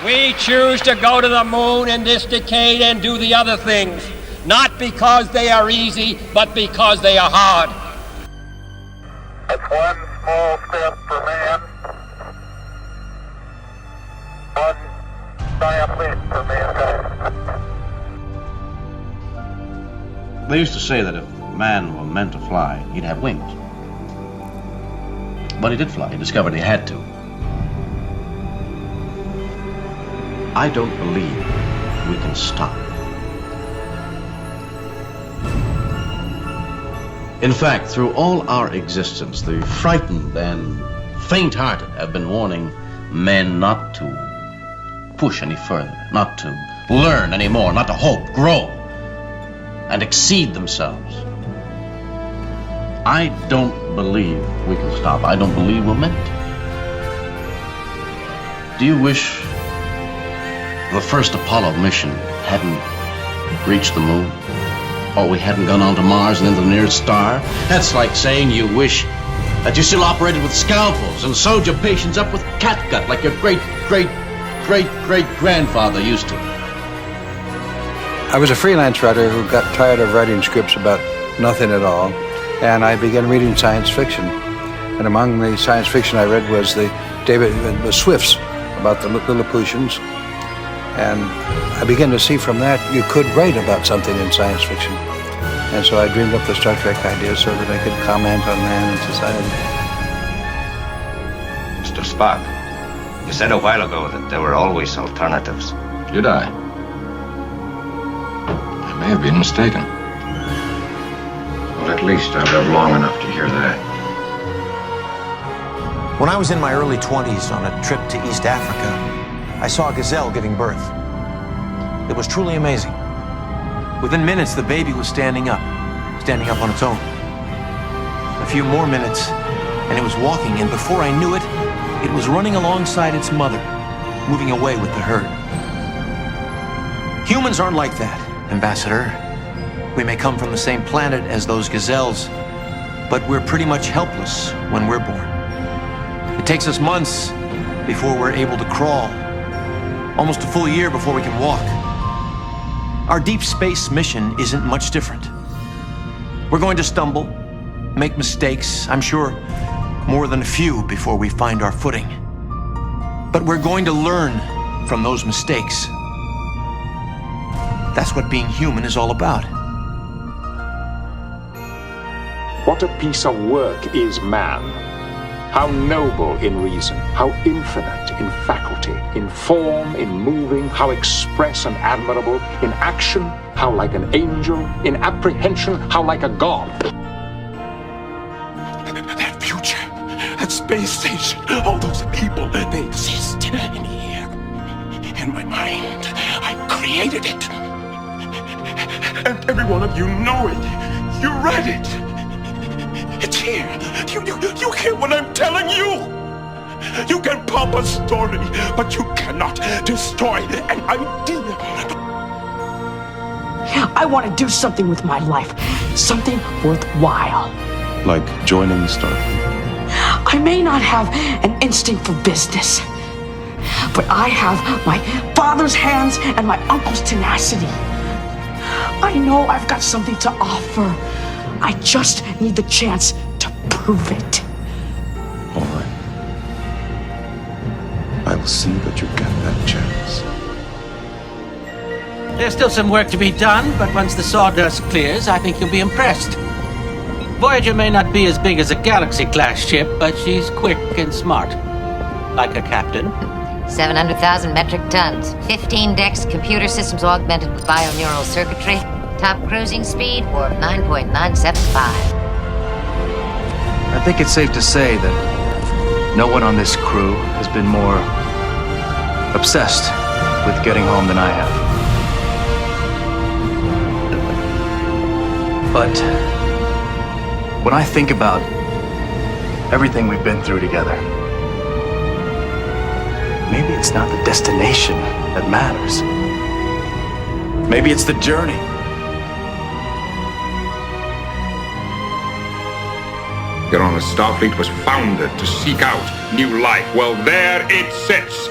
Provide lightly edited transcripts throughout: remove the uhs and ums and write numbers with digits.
We choose to go to the moon in this decade and do the other things, not because they are easy, but because they are hard. It's one small step for man, one giant leap for mankind. They used to say that if man were meant to fly, he'd have wings. But he did fly. He discovered he had to. I don't believe we can stop. In fact, through all our existence, the frightened and faint-hearted have been warning men not to push any further, not to learn any more, not to hope, grow, and exceed themselves. I don't believe we can stop. I don't believe we're meant to. Do you wish the first Apollo mission hadn't reached the moon? Or we hadn't gone on to Mars and into the nearest star? That's like saying you wish that you still operated with scalpels and sewed your patients up with catgut like your great-great-great-great-grandfather used to. I was a freelance writer who got tired of writing scripts about nothing at all, and I began reading science fiction. And among the science fiction I read was the Swift's about the Lilliputians. And I began to see from that you could write about something in science fiction. And so I dreamed up the Star Trek idea so that I could comment on man and society. Mr. Spock, you said a while ago that there were always alternatives. Did I? I may have been mistaken. Well, at least I've lived long enough to hear that. When I was in my early 20s on a trip to East Africa, I saw a gazelle giving birth. It was truly amazing. Within minutes, the baby was standing up on its own. A few more minutes, and it was walking, and before I knew it, it was running alongside its mother, moving away with the herd. Humans aren't like that, Ambassador. We may come from the same planet as those gazelles, but we're pretty much helpless when we're born. It takes us months before we're able to crawl, almost a full year before we can walk. Our deep space mission isn't much different. We're going to stumble, make mistakes, I'm sure more than a few before we find our footing. But we're going to learn from those mistakes. That's what being human is all about. What a piece of work is man. How noble in reason, how infinite in faculty, in form, in moving, how express and admirable, in action, how like an angel, in apprehension, how like a god. That future, that space station, all those people, they exist in here. In my mind, I created it. And every one of you know it. You read it. It's here. You hear what I'm telling you? You can pop a story, but you cannot destroy an idea. I want to do something with my life, something worthwhile. Like joining Starfleet? I may not have an instinct for business, but I have my father's hands and my uncle's tenacity. I know I've got something to offer. I just need the chance to prove it. All right. I will see that you get that chance. There's still some work to be done, but once the sawdust clears, I think you'll be impressed. Voyager may not be as big as a Galaxy-class ship, but she's quick and smart. Like her captain. 700,000 metric tons, 15 decks, computer systems augmented with bioneural circuitry, top cruising speed, warp 9.975. I think it's safe to say that no one on this crew has been more obsessed with getting home than I have. But when I think about everything we've been through together, maybe it's not the destination that matters. Maybe it's the journey. Your Honor, Starfleet was founded to seek out new life. Well, there it sits.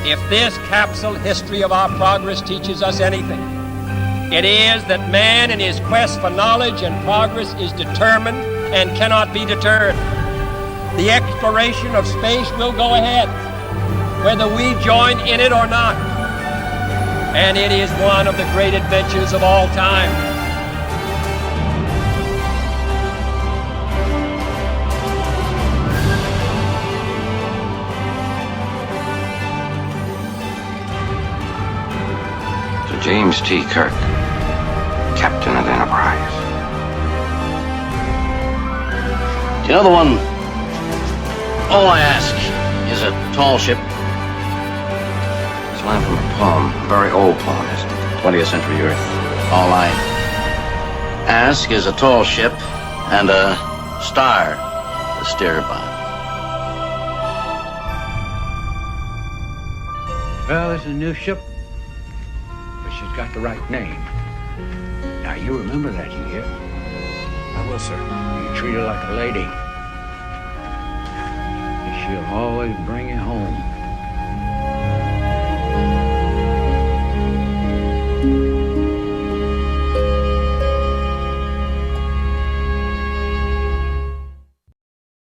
If this capsule history of our progress teaches us anything, it is that man in his quest for knowledge and progress is determined and cannot be deterred. The exploration of space will go ahead, whether we join in it or not. And it is one of the great adventures of all time. To James T. Kirk, Captain of the Enterprise. You know the one, all I ask is a tall ship. It's a line from a poem, a very old poem, isn't it? 20th century Earth. All I ask is a tall ship and a star to steer by. Well, it's a new ship, but she's got the right name. Now, you remember that, you hear? I will, sir. You treat her like a lady, and she'll always bring you home.